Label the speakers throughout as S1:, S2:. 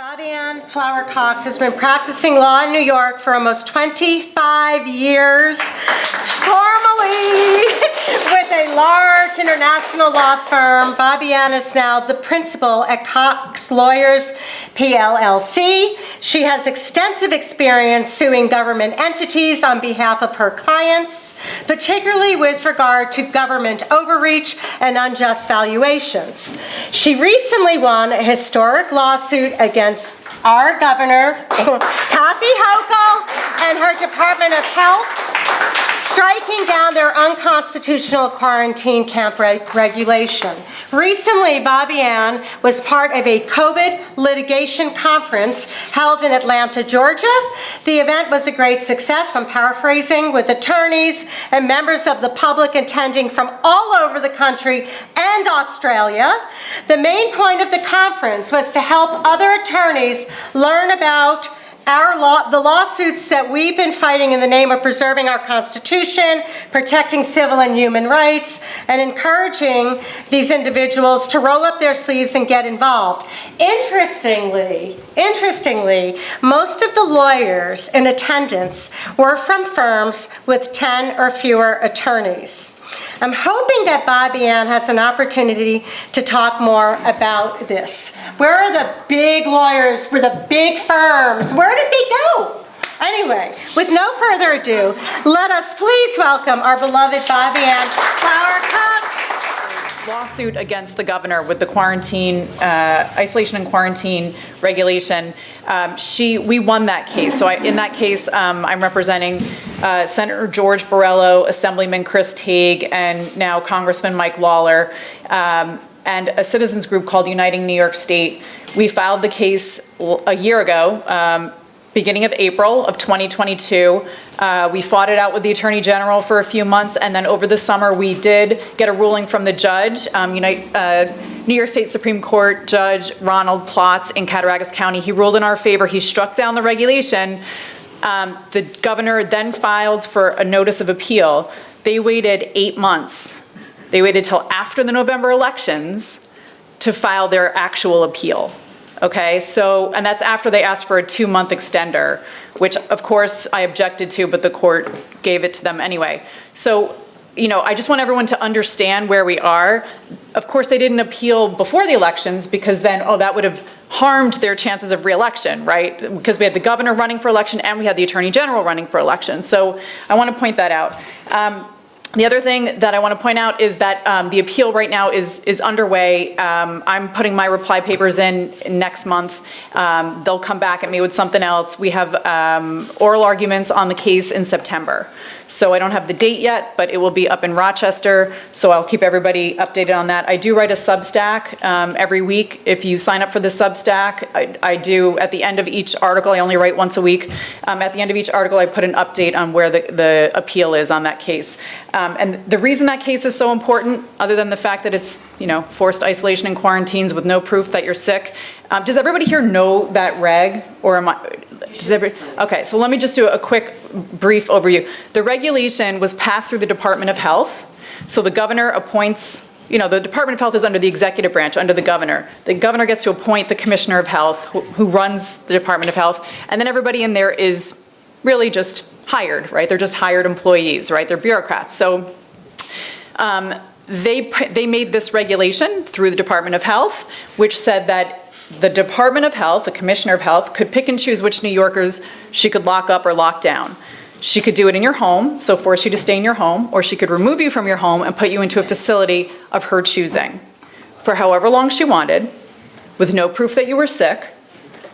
S1: Bobbie Anne Cox has been practicing law in New York for almost 25 years, formally with a large international law firm. Bobbie Anne is now the principal at Cox Lawyers, PLLC. She has extensive experience suing government entities on behalf of her clients, particularly with regard to government overreach and unjust valuations. She recently won a historic lawsuit against our governor, Kathy Hochul, and her Department of Health, striking down their unconstitutional quarantine camp regulation. Recently, Bobbie Anne was part of a COVID litigation conference held in Atlanta, Georgia. The event was a great success, I'm paraphrasing, with attorneys and members of the public attending from all over the country and Australia. The main point of the conference was to help other attorneys learn about the lawsuits that we've been fighting in the name of preserving our Constitution, protecting civil and human rights, and encouraging these individuals to roll up their sleeves and get involved. Interestingly, most of the lawyers in attendance were from firms with 10 or fewer attorneys. I'm hoping that Bobbie Anne has an opportunity to talk more about this. Where are the big lawyers for the big firms? Where did they go? Anyway, with no further ado, let us please welcome our beloved Bobbie Anne Cox.
S2: Lawsuit against the governor with the quarantine, isolation and quarantine regulation. We won that case. So in that case, I'm representing Senator George Borrello, Assemblyman Chris Tague, and now Congressman Mike Lawler, and a citizens group called Uniting New York State. We filed the case a year ago, beginning of April of 2022. We fought it out with the Attorney General for a few months, and then over the summer we did get a ruling from the judge, New York State Supreme Court Judge Ronald Plotz in Cattaraugus County. He ruled in our favor. He struck down the regulation. The governor then filed for a notice of appeal. They waited 8 months. They waited till after the November elections to file their actual appeal. Okay, so, and that's after they asked for a 2-month extender, which of course I objected to, but the court gave it to them anyway. So, I just want everyone to understand where we are. Of course, they didn't appeal before the elections because then, that would have harmed their chances of re-election, right? Because we had the governor running for election and we had the Attorney General running for election. So I want to point that out. The other thing that I want to point out is that the appeal right now is underway. I'm putting my reply papers in next month. They'll come back at me with something else. We have oral arguments on the case in September. So I don't have the date yet, but it will be up in Rochester. So I'll keep everybody updated on that. I do write a substack every week. If you sign up for the substack, I do at the end of each article, I only write once a week. At the end of each article, I put an update on where the appeal is on that case. And the reason that case is so important, other than the fact that it's, forced isolation and quarantines with no proof that you're sick. Does everybody here know that reg, or am I? Okay, so let me just do a quick, brief overview. The regulation was passed through the Department of Health. So the governor appoints, the Department of Health is under the executive branch, under the governor. The governor gets to appoint the Commissioner of Health, who runs the Department of Health, and then everybody in there is really just hired, right? They're just hired employees, right? They're bureaucrats. So they made this regulation through the Department of Health, which said that the Department of Health, the Commissioner of Health, could pick and choose which New Yorkers she could lock up or lock down. She could do it in your home, so force you to stay in your home, or she could remove you from your home and put you into a facility of her choosing for however long she wanted, with no proof that you were sick,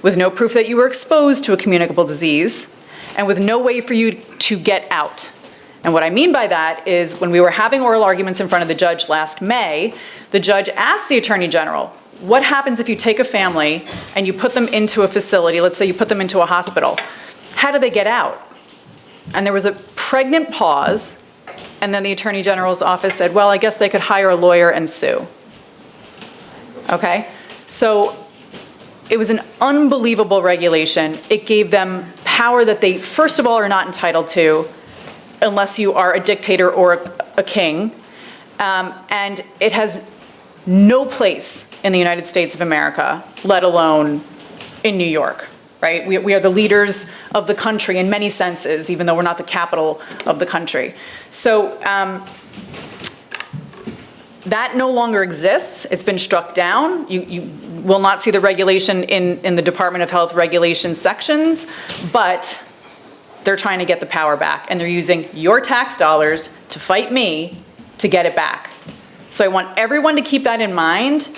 S2: with no proof that you were exposed to a communicable disease, and with no way for you to get out. And what I mean by that is when we were having oral arguments in front of the judge last May, the judge asked the Attorney General, what happens if you take a family and you put them into a facility, let's say you put them into a hospital, how do they get out? And there was a pregnant pause, and then the Attorney General's office said, well, I guess they could hire a lawyer and sue. Okay? So it was an unbelievable regulation. It gave them power that they, first of all, are not entitled to unless you are a dictator or a king. And it has no place in the United States of America, let alone in New York, right? We are the leaders of the country in many senses, even though we're not the capital of the country. So that no longer exists. It's been struck down. You will not see the regulation in the Department of Health regulation sections, but they're trying to get the power back, and they're using your tax dollars to fight me to get it back. So I want everyone to keep that in mind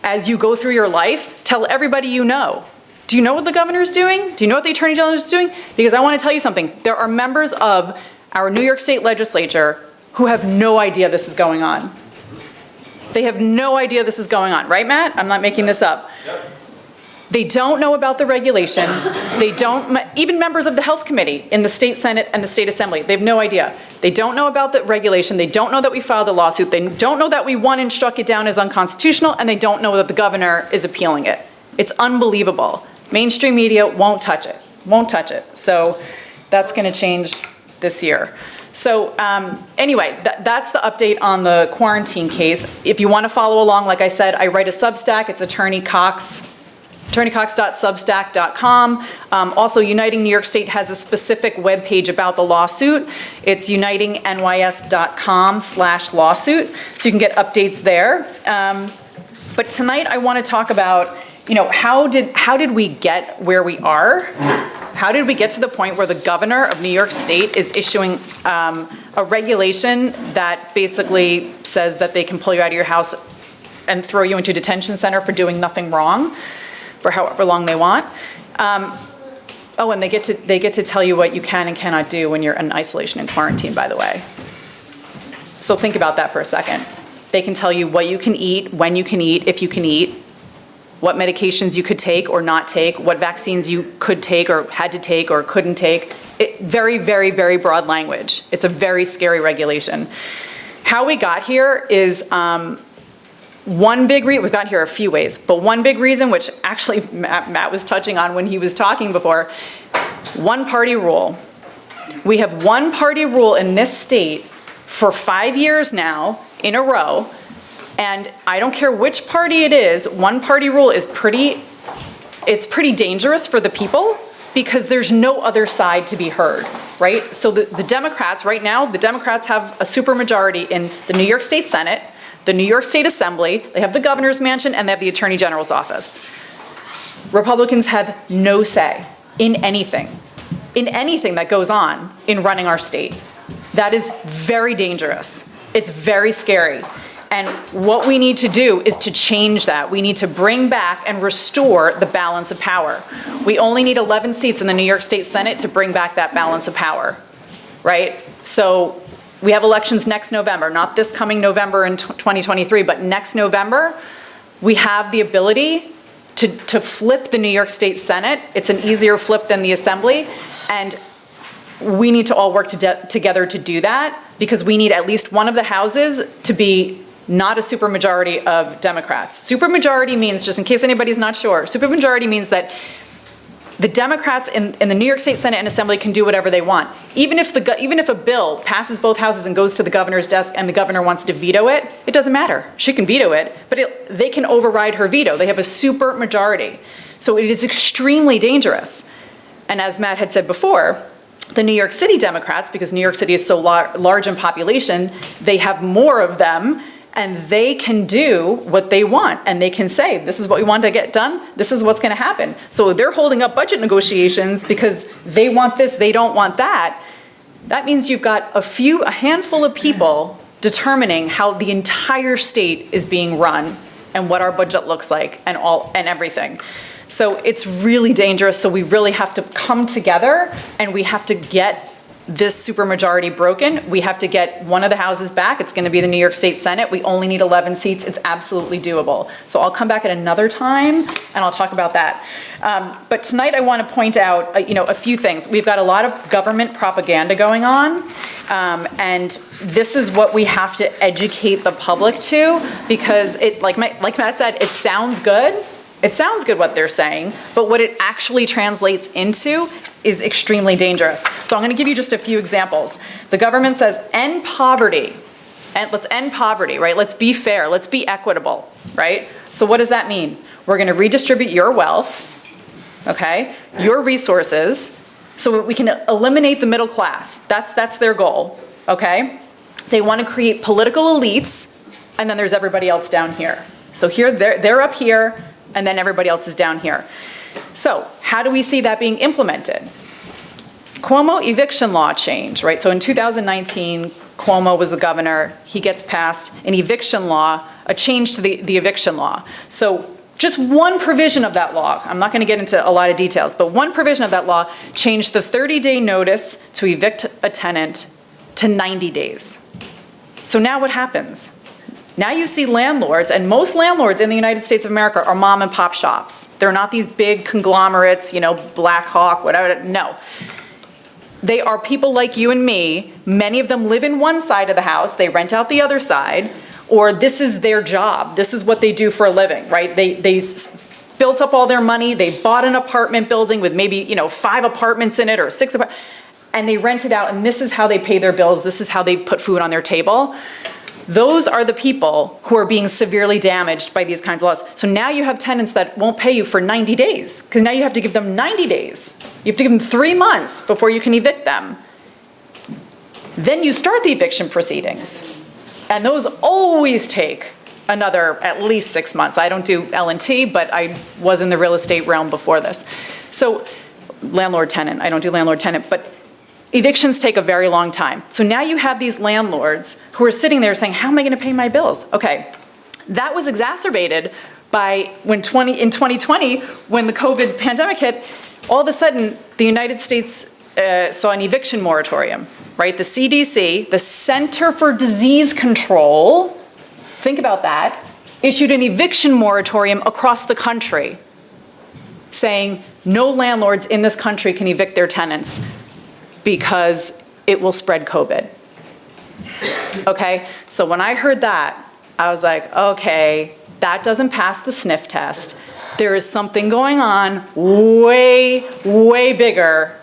S2: as you go through your life. Tell everybody you know. Do you know what the governor's doing? Do you know what the attorney general is doing? Because I want to tell you something. There are members of our New York State legislature who have no idea this is going on. They have no idea this is going on, right, Matt? I'm not making this up. Yep. They don't know about the regulation. They don't, even members of the health committee in the state senate and the state assembly, they have no idea. They don't know about the regulation. They don't know that we filed a lawsuit. They don't know that we won and struck it down as unconstitutional, and they don't know that the governor is appealing it. It's unbelievable. Mainstream media won't touch it, won't touch it. So that's going to change this year. So anyway, that's the update on the quarantine case. If you want to follow along, like I said, I write a Substack. It's attorneycox.substack.com. Also, Uniting New York State has a specific webpage about the lawsuit. It's unitingnys.com/lawsuit. So you can get updates there. But tonight I want to talk about, how did we get where we are? How did we get to the point where the governor of New York State is issuing a regulation that basically says that they can pull you out of your house and throw you into a detention center for doing nothing wrong for however long they want? Oh, and they get to tell you what you can and cannot do when you're in isolation and quarantine, by the way. So think about that for a second. They can tell you what you can eat, when you can eat, if you can eat, what medications you could take or not take, what vaccines you could take or had to take or couldn't take. Very, very, very broad language. It's a very scary regulation. How we got here is one big reason. We've got here a few ways, but one big reason, which actually Matt was touching on when he was talking before, one-party rule. We have one-party rule in this state for 5 years now in a row. And I don't care which party it is, one-party rule is pretty dangerous for the people because there's no other side to be heard, right? So the Democrats, right now, the Democrats have a supermajority in the New York State Senate, the New York State Assembly, they have the governor's mansion, and they have the Attorney General's office. Republicans have no say in anything that goes on in running our state. That is very dangerous. It's very scary. And what we need to do is to change that. We need to bring back and restore the balance of power. We only need 11 seats in the New York State Senate to bring back that balance of power, right? So we have elections next November, not this coming November in 2023, but next November, we have the ability to flip the New York State Senate. It's an easier flip than the Assembly, and we need to all work together to do that because we need at least one of the houses to be not a supermajority of Democrats. Supermajority means, just in case anybody's not sure, supermajority means that the Democrats in the New York State Senate and Assembly can do whatever they want. Even if a bill passes both houses and goes to the governor's desk and the governor wants to veto it, it doesn't matter. She can veto it, but they can override her veto. They have a supermajority. So it is extremely dangerous. And as Matt had said before, the New York City Democrats, because New York City is so large in population, they have more of them, and they can do what they want, and they can say, this is what we want to get done, this is what's going to happen. So they're holding up budget negotiations because they want this, they don't want that. That means you've got a handful of people determining how the entire state is being run and what our budget looks like and everything. So it's really dangerous, so we really have to come together and we have to get this supermajority broken. We have to get one of the houses back. It's going to be the New York State Senate. We only need 11 seats. It's absolutely doable. So I'll come back at another time and I'll talk about that. But tonight I want to point out, a few things. We've got a lot of government propaganda going on, and this is what we have to educate the public to, because like Matt said, it sounds good. It sounds good what they're saying, but what it actually translates into is extremely dangerous. So I'm going to give you just a few examples. The government says, end poverty. And let's end poverty, right? Let's be fair. Let's be equitable, right? So what does that mean? We're going to redistribute your wealth, okay? Your resources, so we can eliminate the middle class. That's their goal, okay? They want to create political elites, and then there's everybody else down here. So here, they're up here, and then everybody else is down here. So how do we see that being implemented? Cuomo eviction law change, right? So in 2019, Cuomo was the governor. He gets passed an eviction law, a change to the eviction law. So just one provision of that law, I'm not going to get into a lot of details, but one provision of that law changed the 30-day notice to evict a tenant to 90 days. So now what happens? Now you see landlords, and most landlords in the United States of America are mom and pop shops. They're not these big conglomerates, Black Hawk, whatever, no. They are people like you and me. Many of them live in one side of the house, they rent out the other side, or this is their job. This is what they do for a living, right? They built up all their money, they bought an apartment building with maybe, 5 apartments in it or 6 apartments, and they rent it out, and this is how they pay their bills, this is how they put food on their table. Those are the people who are being severely damaged by these kinds of laws. So now you have tenants that won't pay you for 90 days, because now you have to give them 90 days. You have to give them 3 months before you can evict them. Then you start the eviction proceedings. And those always take another at least 6 months. I don't do L&T, but I was in the real estate realm before this. So landlord-tenant, I don't do landlord-tenant, but evictions take a very long time. So now you have these landlords who are sitting there saying, how am I going to pay my bills? Okay, that was exacerbated by in 2020, when the COVID pandemic hit, all of a sudden the United States saw an eviction moratorium, right? The CDC, the Center for Disease Control, think about that, issued an eviction moratorium across the country saying no landlords in this country can evict their tenants because it will spread COVID. Okay, so when I heard that, I was like, okay, that doesn't pass the sniff test. There is something going on way, way bigger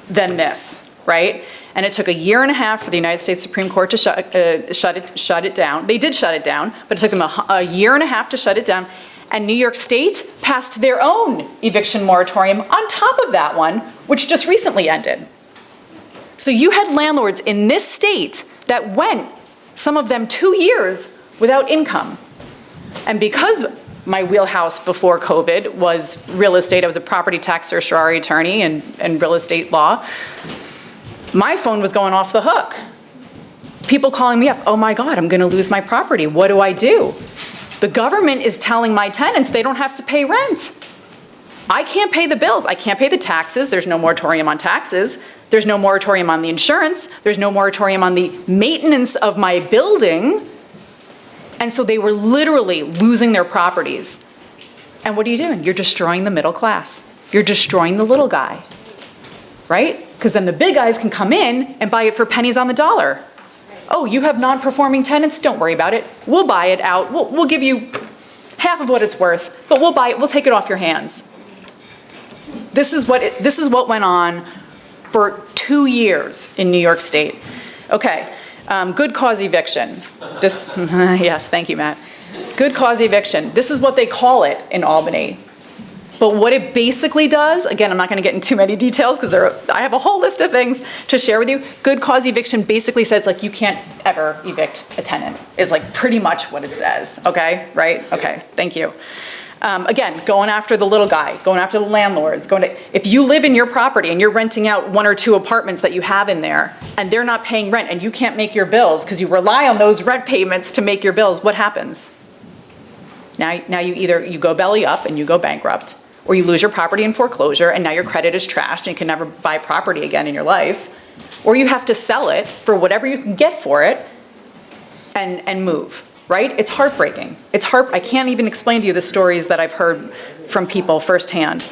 S2: than this, right? And it took a year and a half for the United States Supreme Court to shut it down. They did shut it down, but it took them a year and a half to shut it down. And New York State passed their own eviction moratorium on top of that one, which just recently ended. So you had landlords in this state that went, some of them 2 years without income. And because my wheelhouse before COVID was real estate, I was a property tax certiorari attorney and real estate law, my phone was going off the hook. People calling me up, oh my God, I'm gonna lose my property, what do I do? The government is telling my tenants they don't have to pay rent. I can't pay the bills, I can't pay the taxes, there's no moratorium on taxes, there's no moratorium on the insurance, there's no moratorium on the maintenance of my building. And so they were literally losing their properties. And what are you doing? You're destroying the middle class. You're destroying the little guy, right? Because then the big guys can come in and buy it for pennies on the dollar. Oh, you have non-performing tenants? Don't worry about it. We'll buy it out. We'll give you half of what it's worth, but we'll buy it. We'll take it off your hands. This is what went on for 2 years in New York State. Okay, good cause eviction. This, yes, thank you, Matt. Good cause eviction. This is what they call it in Albany. But what it basically does, again, I'm not gonna get into too many details because I have a whole list of things to share with you. Good cause eviction basically says like you can't ever evict a tenant, is like pretty much what it says, okay, right? Okay, thank you. Again, going after the little guy, going after the landlords, if you live in your property and you're renting out 1 or 2 apartments that you have in there and they're not paying rent and you can't make your bills because you rely on those rent payments to make your bills, what happens? Now you go belly up and you go bankrupt, or you lose your property in foreclosure and now your credit is trashed and you can never buy property again in your life, or you have to sell it for whatever you can get for it and move. Right? It's heartbreaking. I can't even explain to you the stories that I've heard from people firsthand.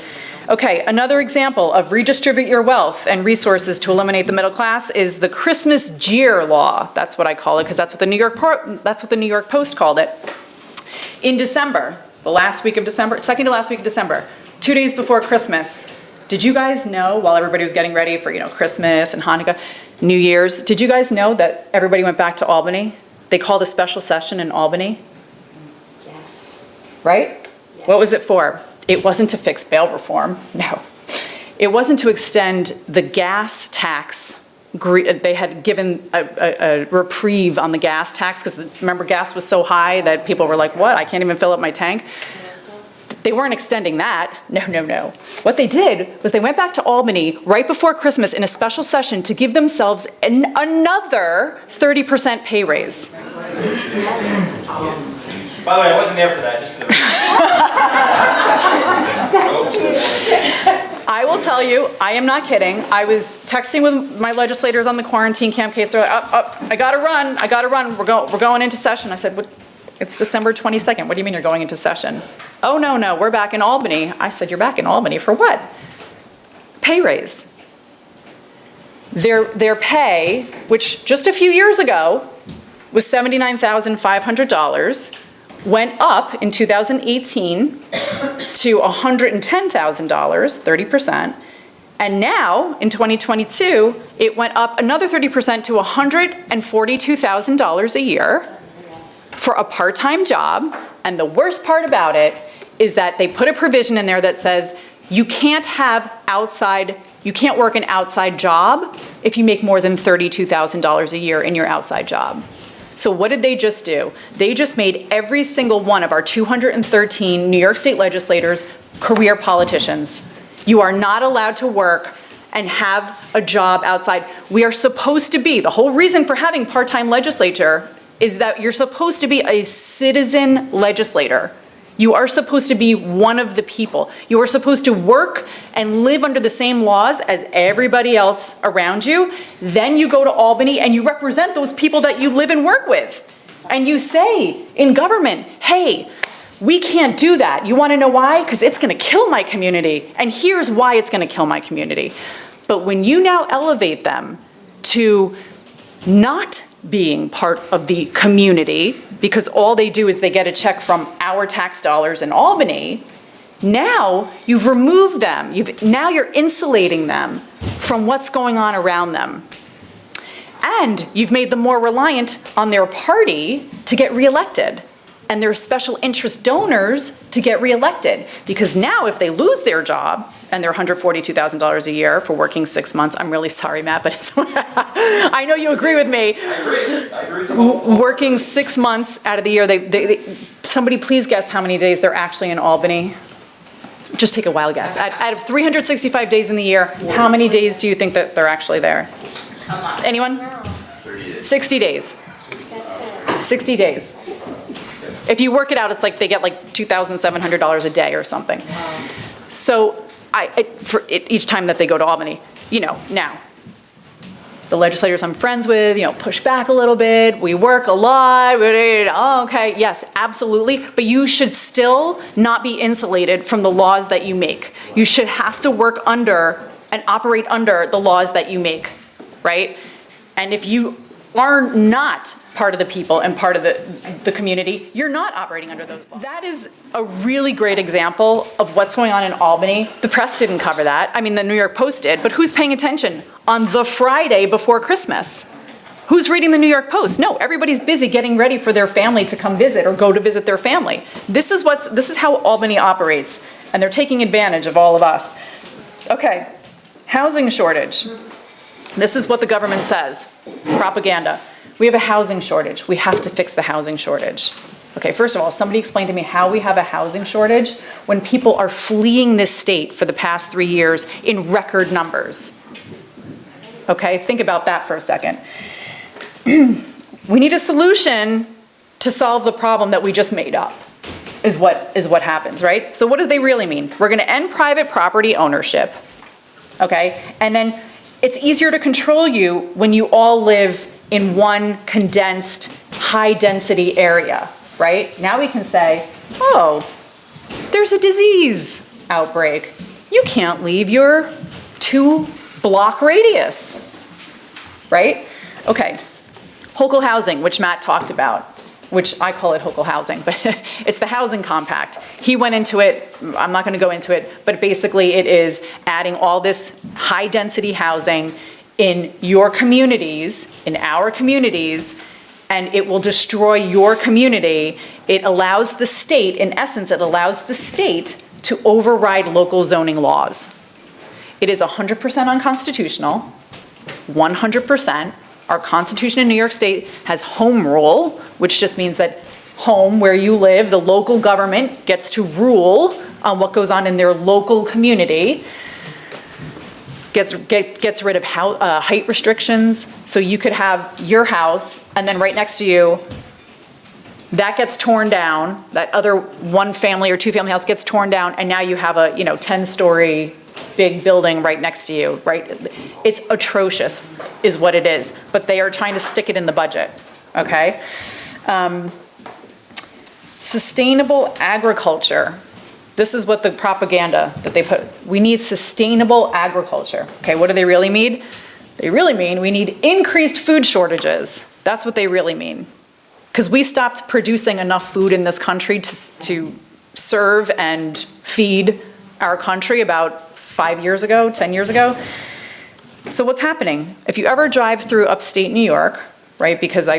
S2: Okay, another example of redistribute your wealth and resources to eliminate the middle class is the Christmas jeer law. That's what I call it, because that's what the New York Post called it. In December, the last week of December, second to last week of December, 2 days before Christmas, did you guys know, while everybody was getting ready for, Christmas and Hanukkah, New Year's, did you guys know that everybody went back to Albany? They called a special session in Albany.
S3: Yes.
S2: Right?
S3: Yes.
S2: What was it for? It wasn't to fix bail reform, no. It wasn't to extend the gas tax. They had given a reprieve on the gas tax, because remember, gas was so high that people were like, what, I can't even fill up my tank? They weren't extending that, no. What they did was they went back to Albany right before Christmas in a special session to give themselves another 30% pay raise.
S3: By the way, I wasn't there for that, just for the
S2: I will tell you, I am not kidding. I was texting with my legislators on the quarantine camp case. They're like, I gotta run. We're going into session. I said, what? It's December 22nd. What do you mean you're going into session? Oh, no, we're back in Albany. I said, you're back in Albany for what? Pay raise. Their pay, which just a few years ago was $79,500, went up in 2018 to $110,000, 30%. And now, in 2022, it went up another 30% to $142,000 a year for a part-time job. And the worst part about it is that they put a provision in there that says you can't work an outside job if you make more than $32,000 a year in your outside job. So what did they just do? They just made every single one of our 213 New York State legislators career politicians. You are not allowed to work and have a job outside. We are supposed to be, the whole reason for having part-time legislature is that you're supposed to be a citizen legislator. You are supposed to be one of the people. You are supposed to work and live under the same laws as everybody else around you. Then you go to Albany and you represent those people that you live and work with. And you say in government, hey, we can't do that. You want to know why? Because it's going to kill my community. And here's why it's going to kill my community. But when you now elevate them to not being part of the community, because all they do is they get a check from our tax dollars in Albany, now you've removed them. Now you're insulating them from what's going on around them. And you've made them more reliant on their party to get reelected and their special interest donors to get reelected. Because now if they lose their job and they're $142,000 a year for working 6 months, I'm really sorry, Matt, but it's, I know you agree with me.
S3: I agree.
S2: Working 6 months out of the year, somebody please guess how many days they're actually in Albany? Just take a wild guess. Out of 365 days in the year, how many days do you think that they're actually there? Anyone?
S3: 30 days.
S2: 60 days. 60 days. If you work it out, it's like they get like $2,700 a day or something. So for each time that they go to Albany, now, the legislators I'm friends with, push back a little bit, we work a lot, oh, okay, yes, absolutely, but you should still not be insulated from the laws that you make. You should have to work under and operate under the laws that you make, right? And if you are not part of the people and part of the community, you're not operating under those laws. That is a really great example of what's going on in Albany. The press didn't cover that. I mean, the New York Post did, but who's paying attention on the Friday before Christmas? Who's reading the New York Post? No, everybody's busy getting ready for their family to come visit or go to visit their family. This is how Albany operates, and they're taking advantage of all of us. Okay, housing shortage. This is what the government says, propaganda. We have a housing shortage. We have to fix the housing shortage. Okay, first of all, somebody explain to me how we have a housing shortage when people are fleeing this state for the past 3 years in record numbers. Okay, think about that for a second. We need a solution to solve the problem that we just made up, is what happens, right? So what do they really mean? We're gonna end private property ownership, okay? And then it's easier to control you when you all live in one condensed, high-density area, right? Now we can say, oh, there's a disease outbreak. You can't leave your 2-block radius, right? Okay, Hochul housing, which Matt talked about, which I call it Hochul housing, but it's the housing compact. He went into it, I'm not gonna go into it, but basically it is adding all this high-density housing in your communities, in our communities, and it will destroy your community. It allows the state, in essence, it allows the state to override local zoning laws. It is 100% unconstitutional, 100%. Our Constitution in New York State has home rule, which just means that home, where you live, the local government gets to rule on what goes on in their local community. Gets rid of height restrictions, so you could have your house, and then right next to you, that gets torn down, that other one family or two family house gets torn down, and now you have a 10-story big building right next to you, right? It's atrocious, is what it is, but they are trying to stick it in the budget, okay? Sustainable agriculture. This is what the propaganda that they put. We need sustainable agriculture. Okay, what do they really mean? They really mean we need increased food shortages. That's what they really mean. Because we stopped producing enough food in this country to serve and feed our country about 5 years ago, 10 years ago. So what's happening? If you ever drive through upstate New York, right, because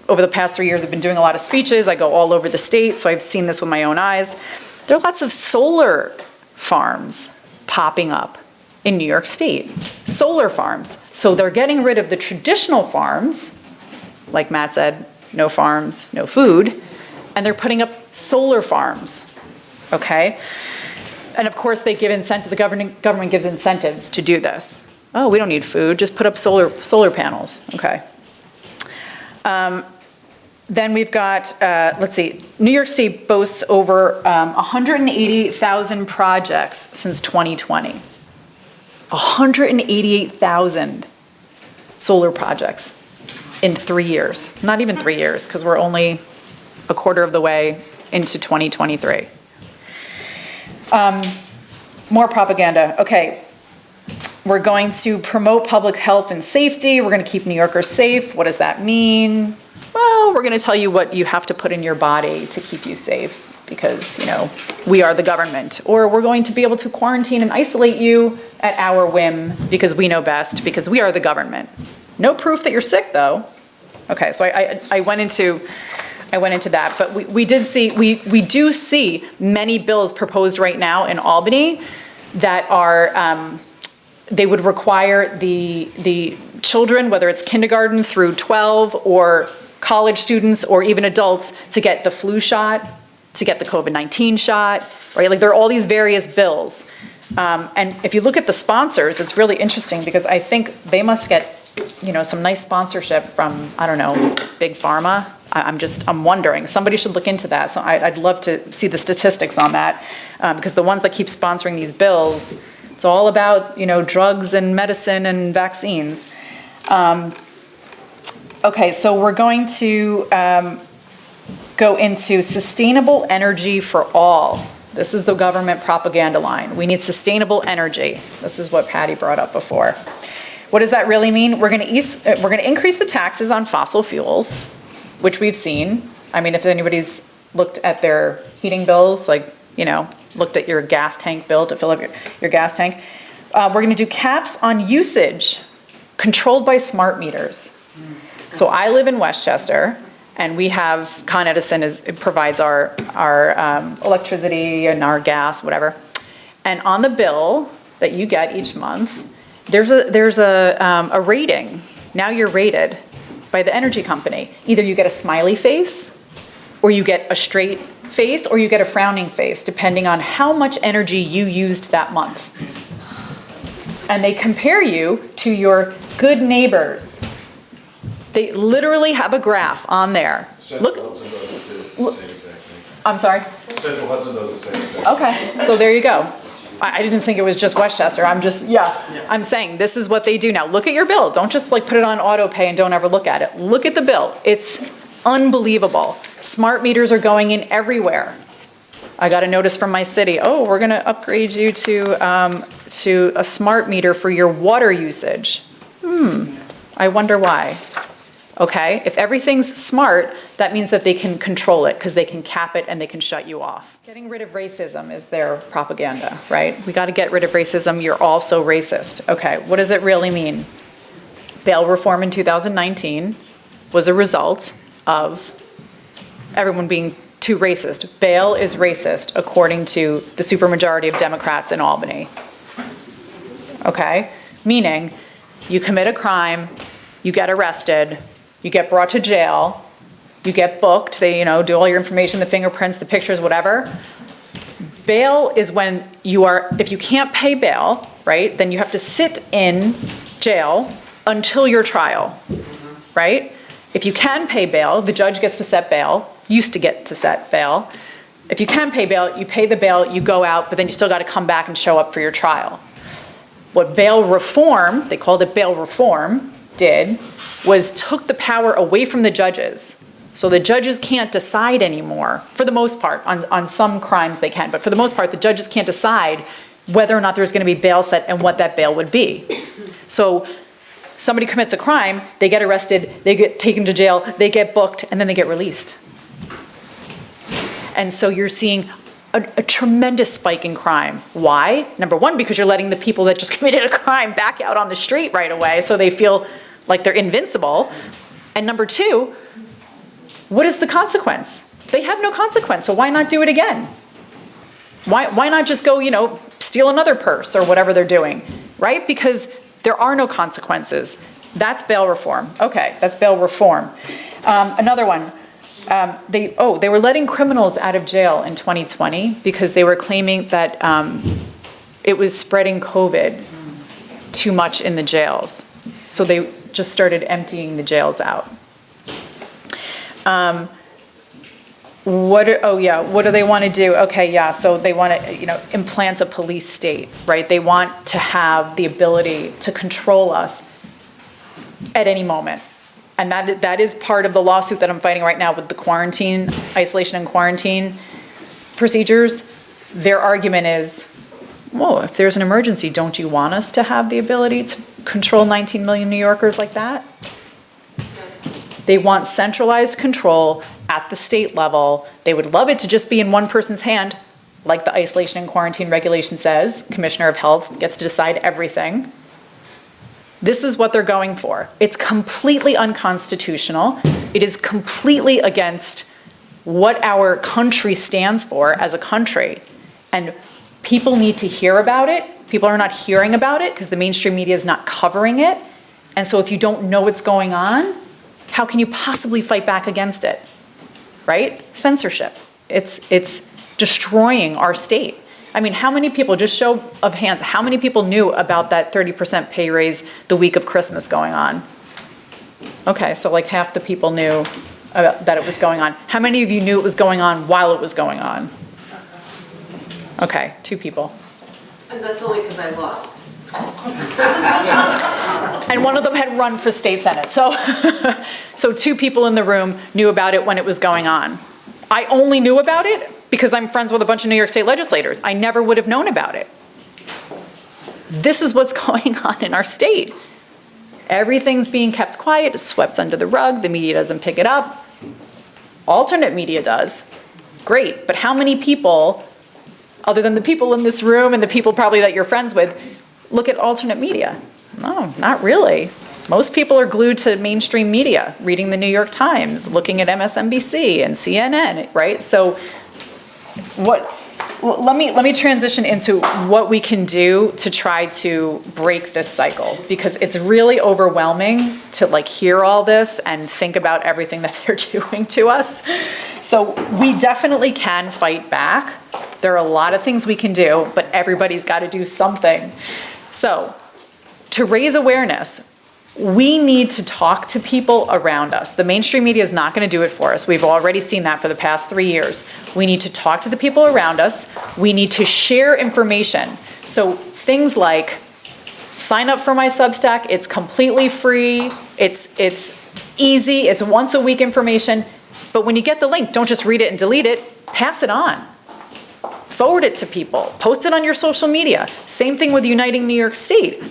S2: over the past 3 years, I've been doing a lot of speeches. I go all over the state, so I've seen this with my own eyes. There are lots of solar farms popping up in New York State. Solar farms. So they're getting rid of the traditional farms, like Matt said, no farms, no food, and they're putting up solar farms, okay? And of course, they give incentive, the government gives incentives to do this. Oh, we don't need food, just put up solar panels, okay? Then we've got, let's see, New York State boasts over 188,000 projects since 2020. 188,000 solar projects in 3 years. Not even 3 years, because we're only a quarter of the way into 2023. More propaganda. Okay. We're going to promote public health and safety. We're going to keep New Yorkers safe. What does that mean? Well, we're going to tell you what you have to put in your body to keep you safe because, we are the government. Or we're going to be able to quarantine and isolate you at our whim because we know best, because we are the government. No proof that you're sick, though. Okay, so I went into that, but we do see many bills proposed right now in Albany that are, they would require the children, whether it's kindergarten through 12 or college students or even adults, to get the flu shot, to get the COVID-19 shot, right? Like there are all these various bills. And if you look at the sponsors, it's really interesting because I think they must get, some nice sponsorship from, I don't know, Big Pharma. I'm wondering. Somebody should look into that. So I'd love to see the statistics on that because the ones that keep sponsoring these bills, it's all about, drugs and medicine and vaccines. Okay, so we're going to go into sustainable energy for all. This is the government propaganda line. We need sustainable energy. This is what Patty brought up before. What does that really mean? We're going to increase the taxes on fossil fuels, which we've seen. I mean, if anybody's looked at their heating bills, looked at your gas tank bill to fill up your gas tank. We're going to do caps on usage controlled by smart meters. So I live in Westchester, and we have Con Edison provides our electricity and our gas, whatever. And on the bill that you get each month, there's a rating. Now you're rated by the energy company. Either you get a smiley face, or you get a straight face, or you get a frowning face, depending on how much energy you used that month. And they compare you to your good neighbors. They literally have a graph on there.
S4: Central Hudson does it too, same exact thing.
S2: I'm sorry?
S4: Central Hudson does the same exact thing.
S2: Okay, so there you go. I didn't think it was just Westchester. I'm saying this is what they do now. Look at your bill. Don't just put it on auto pay and don't ever look at it. Look at the bill. It's unbelievable. Smart meters are going in everywhere. I got a notice from my city. Oh, we're going to upgrade you to a smart meter for your water usage. I wonder why. Okay, if everything's smart, that means that they can control it because they can cap it and they can shut you off. Getting rid of racism is their propaganda, right? We got to get rid of racism. You're also racist. Okay, what does it really mean? Bail reform in 2019 was a result of everyone being too racist. Bail is racist, according to the supermajority of Democrats in Albany. Okay? Meaning, you commit a crime, you get arrested, you get brought to jail, you get booked, they, do all your information, the fingerprints, the pictures, whatever. Bail is when if you can't pay bail, right, then you have to sit in jail until your trial, right? If you can pay bail, the judge gets to set bail, used to get to set bail. If you can pay bail, you pay the bail, you go out, but then you still got to come back and show up for your trial. What bail reform, they called it bail reform, did was took the power away from the judges. So the judges can't decide anymore, for the most part. On some crimes they can, but for the most part, the judges can't decide whether or not there's going to be bail set and what that bail would be. So somebody commits a crime, they get arrested, they get taken to jail, they get booked, and then they get released. And so you're seeing a tremendous spike in crime. Why? Number one, because you're letting the people that just committed a crime back out on the street right away, so they feel like they're invincible. And number two, what is the consequence? They have no consequence, so why not do it again? Why not just go, steal another purse or whatever they're doing, right? Because there are no consequences. That's bail reform. Okay, that's bail reform. Another one. They were letting criminals out of jail in 2020 because they were claiming that it was spreading COVID too much in the jails. So they just started emptying the jails out. What do they want to do? Okay, yeah, so they want to, implant a police state, right? They want to have the ability to control us at any moment. And that is part of the lawsuit that I'm fighting right now with the quarantine, isolation and quarantine procedures. Their argument is, well, if there's an emergency, don't you want us to have the ability to control 19 million New Yorkers like that? They want centralized control at the state level. They would love it to just be in one person's hand, like the isolation and quarantine regulation says. Commissioner of Health gets to decide everything. This is what they're going for. It's completely unconstitutional. It is completely against what our country stands for as a country. And people need to hear about it. People are not hearing about it because the mainstream media is not covering it. And so if you don't know what's going on, how can you possibly fight back against it? Right? Censorship. It's destroying our state. I mean, how many people, just show of hands, how many people knew about that 30% pay raise the week of Christmas going on? Okay, so like half the people knew that it was going on. How many of you knew it was going on while it was going on? Okay, 2 people.
S5: And that's only because I lost.
S2: And one of them had run for state senate. So 2 people in the room knew about it when it was going on. I only knew about it because I'm friends with a bunch of New York State legislators. I never would have known about it. This is what's going on in our state. Everything's being kept quiet, it's swept under the rug, the media doesn't pick it up. Alternate media does. Great, but how many people, other than the people in this room and the people probably that you're friends with, look at alternate media? No, not really. Most people are glued to mainstream media, reading the New York Times, looking at MSNBC and CNN, right? So let me transition into what we can do to try to break this cycle, because it's really overwhelming to hear all this and think about everything that they're doing to us. So we definitely can fight back. There are a lot of things we can do, but everybody's got to do something. So to raise awareness, we need to talk to people around us. The mainstream media is not going to do it for us. We've already seen that for the past 3 years. We need to talk to the people around us. We need to share information. So things like, sign up for my Substack. It's completely free. It's easy. It's once a week information. But when you get the link, don't just read it and delete it. Pass it on. Forward it to people. Post it on your social media. Same thing with Uniting New York State.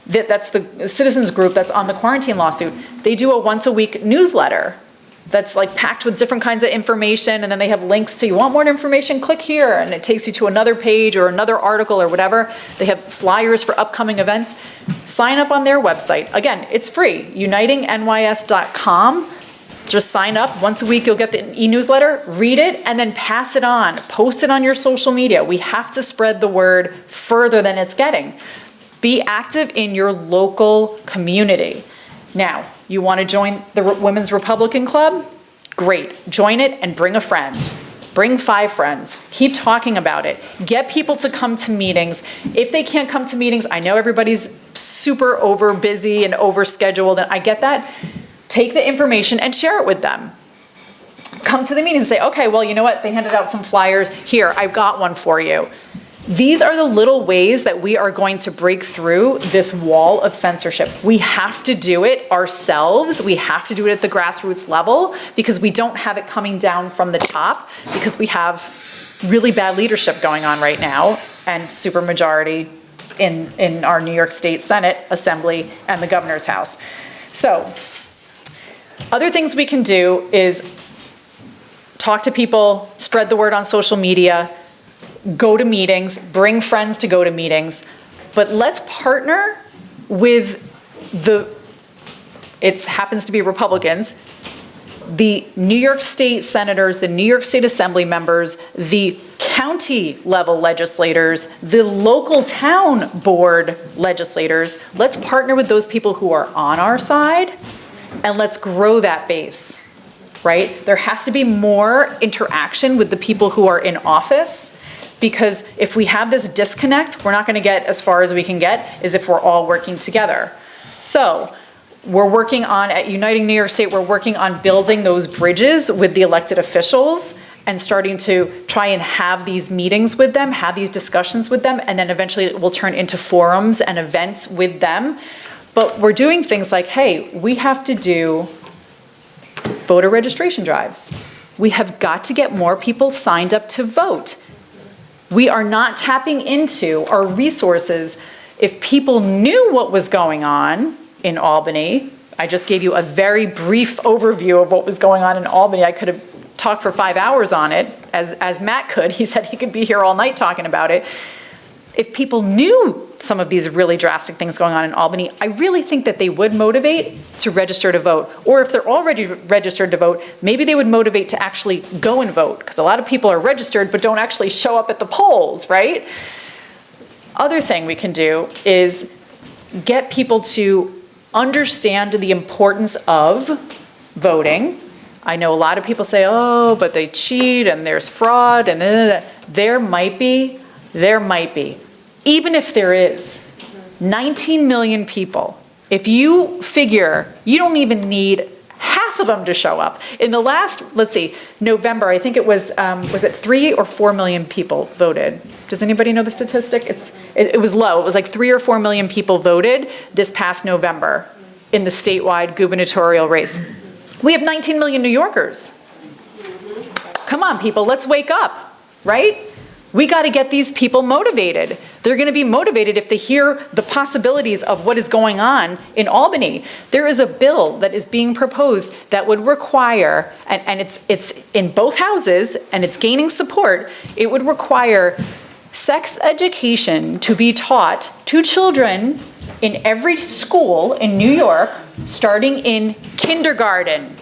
S2: That's the citizens group that's on the quarantine lawsuit. They do a once a week newsletter that's packed with different kinds of information, and then they have links to, you want more information, click here, and it takes you to another page or another article or whatever. They have flyers for upcoming events. Sign up on their website. Again, it's free, unitingnys.com. Just sign up. Once a week, you'll get the e-newsletter, read it, and then pass it on. Post it on your social media. We have to spread the word further than it's getting. Be active in your local community. Now, you want to join the Women's Republican Club? Great. Join it and bring a friend. Bring 5 friends. Keep talking about it. Get people to come to meetings. If they can't come to meetings, I know everybody's super over busy and over scheduled, and I get that. Take the information and share it with them. Come to the meetings and say, okay, well, you know what? They handed out some flyers. Here, I've got one for you. These are the little ways that we are going to break through this wall of censorship. We have to do it ourselves. We have to do it at the grassroots level because we don't have it coming down from the top because we have really bad leadership going on right now and supermajority in our New York State Senate, Assembly, and the Governor's House. So, other things we can do is talk to people, spread the word on social media, go to meetings, bring friends to go to meetings, but let's partner with it happens to be Republicans, the New York State senators, the New York State Assembly members, the county level legislators, the local town board legislators. Let's partner with those people who are on our side and let's grow that base, right? There has to be more interaction with the people who are in office. Because if we have this disconnect, we're not going to get as far as we can get is if we're all working together. So we're working on, at Uniting New York State, we're working on building those bridges with the elected officials and starting to try and have these meetings with them, have these discussions with them, and then eventually it will turn into forums and events with them. But we're doing things like, hey, we have to do voter registration drives. We have got to get more people signed up to vote. We are not tapping into our resources. If people knew what was going on in Albany, I just gave you a very brief overview of what was going on in Albany. I could have talked for 5 hours on it, as Matt could. He said he could be here all night talking about it. If people knew some of these really drastic things going on in Albany, I really think that they would motivate to register to vote. Or if they're already registered to vote, maybe they would motivate to actually go and vote, because a lot of people are registered but don't actually show up at the polls, right? Other thing we can do is get people to understand the importance of voting. I know a lot of people say, oh, but they cheat and there's fraud and there might be. Even if there is, 19 million people, if you figure you don't even need half of them to show up. In the last, let's see, November, I think it was it 3 or 4 million people voted? Does anybody know the statistic? It was low. It was like 3 or 4 million people voted this past November in the statewide gubernatorial race. We have 19 million New Yorkers. Come on, people, let's wake up, right? We got to get these people motivated. They're going to be motivated if they hear the possibilities of what is going on in Albany. There is a bill that is being proposed that would require, and it's in both houses, and it's gaining support, it would require sex education to be taught to children in every school in New York, starting in kindergarten.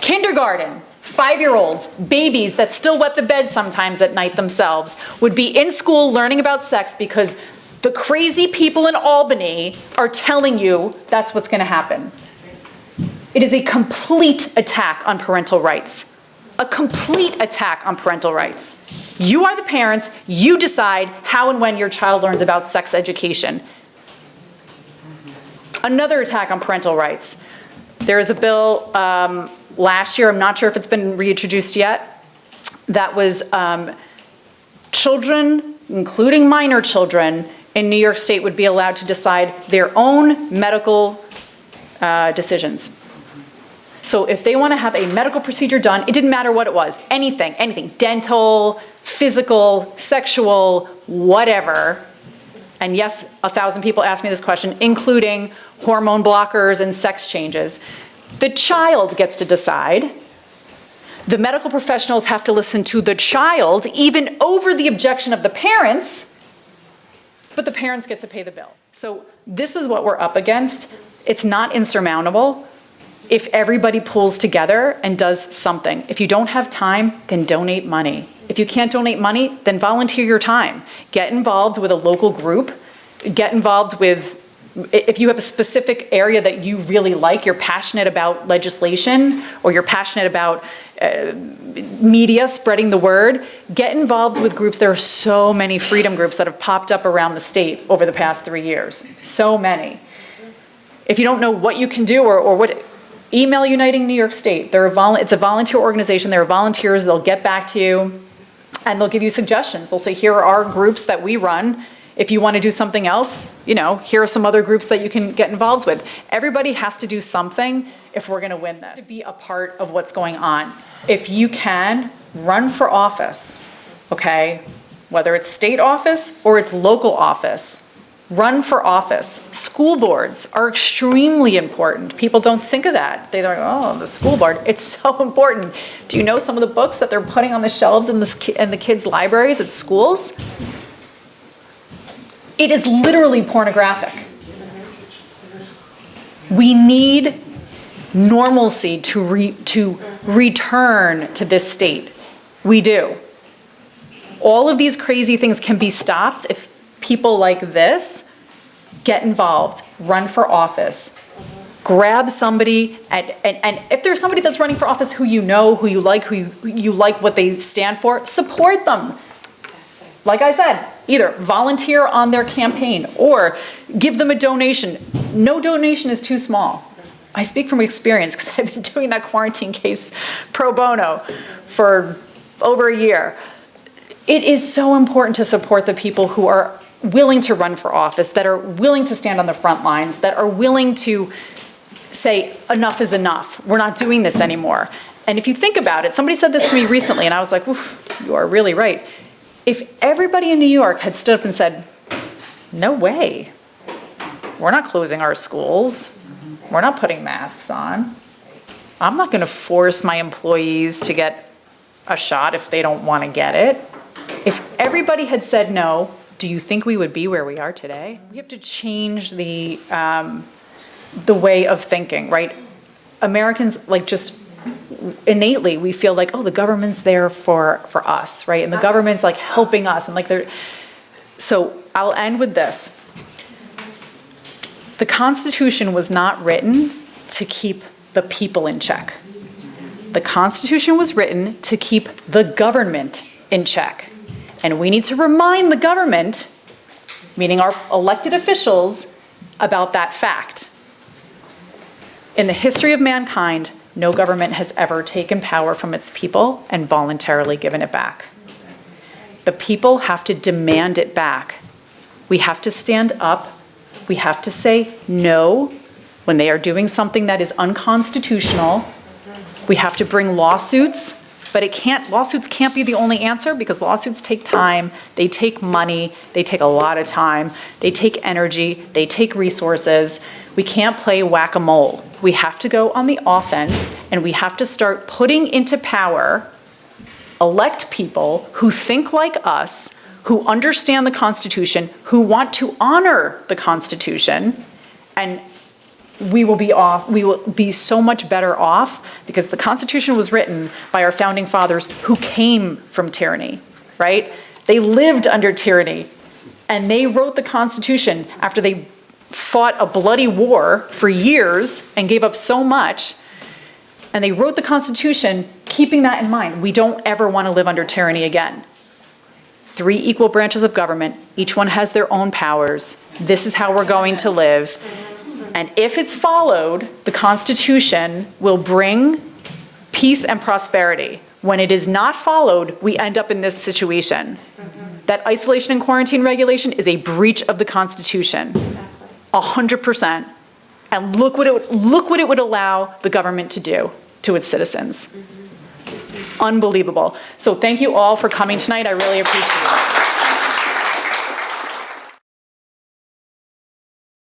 S2: Kindergarten. 5-year-olds, babies that still wet the bed sometimes at night themselves, would be in school learning about sex because the crazy people in Albany are telling you that's what's going to happen. It is a complete attack on parental rights. A complete attack on parental rights. You are the parents, you decide how and when your child learns about sex education. Another attack on parental rights. There is a bill last year, I'm not sure if it's been reintroduced yet, that was children, including minor children, in New York State would be allowed to decide their own medical decisions. So if they want to have a medical procedure done, it didn't matter what it was, anything, dental, physical, sexual, whatever. And yes, 1,000 people asked me this question, including hormone blockers and sex changes. The child gets to decide. The medical professionals have to listen to the child, even over the objection of the parents, but the parents get to pay the bill. So this is what we're up against. It's not insurmountable. if everybody pulls together and does something. If you don't have time, then donate money. If you can't donate money, then volunteer your time. Get involved with a local group. Get involved with, if you have a specific area that you really like, you're passionate about legislation, or you're passionate about media, spreading the word, get involved with groups. There are so many freedom groups that have popped up around the state over the past 3 years. So many. If you don't know what you can do or what, email Uniting New York State. It's a volunteer organization. There are volunteers. They'll get back to you and they'll give you suggestions. They'll say, here are our groups that we run. If you want to do something else, here are some other groups that you can get involved with. Everybody has to do something if we're going to win this. To be a part of what's going on. If you can, run for office, okay? Whether it's state office or it's local office. Run for office. School boards are extremely important. People don't think of that. They're like, oh, the school board. It's so important. Do you know some of the books that they're putting on the shelves in the kids' libraries at schools? It is literally pornographic. We need normalcy to return to this state. We do. All of these crazy things can be stopped if people like this get involved, run for office, grab somebody, and if there's somebody that's running for office who you know, who you like what they stand for, support them. Like I said, either volunteer on their campaign or give them a donation. No donation is too small. I speak from experience because I've been doing that quarantine case pro bono for over a year. It is so important to support the people who are willing to run for office, that are willing to stand on the front lines, that are willing to say, enough is enough. We're not doing this anymore. And if you think about it, somebody said this to me recently, and I was like, oof, you are really right. If everybody in New York had stood up and said, no way, we're not closing our schools, we're not putting masks on, I'm not going to force my employees to get a shot if they don't want to get it. If everybody had said no, do you think we would be where we are today? We have to change the way of thinking, right? Americans, like, just innately, we feel like, oh, the government's there for us, right? And the government's like helping us, and like they're. So I'll end with this. The Constitution was not written to keep the people in check. The Constitution was written to keep the government in check. And we need to remind the government, meaning our elected officials, about that fact. In the history of mankind, no government has ever taken power from its people and voluntarily given it back. The people have to demand it back. We have to stand up. We have to say no when they are doing something that is unconstitutional. We have to bring lawsuits. But lawsuits can't be the only answer, because lawsuits take time, they take money, they take a lot of time, they take energy, they take resources. We can't play whack-a-mole. We have to go on the offense, and we have to start putting into power, elect people who think like us, who understand the Constitution, who want to honor the Constitution, and we will be so much better off, because the Constitution was written by our founding fathers who came from tyranny, right? They lived under tyranny, and they wrote the Constitution after they fought a bloody war for years and gave up so much, and they wrote the Constitution keeping that in mind. We don't ever want to live under tyranny again. 3 equal branches of government, each one has their own powers. This is how we're going to live. And if it's followed, the Constitution will bring peace and prosperity. When it is not followed, we end up in this situation. That isolation and quarantine regulation is a breach of the Constitution. 100%. And look what it would allow the government to do to its citizens. Unbelievable. So thank you all for coming tonight. I really appreciate it.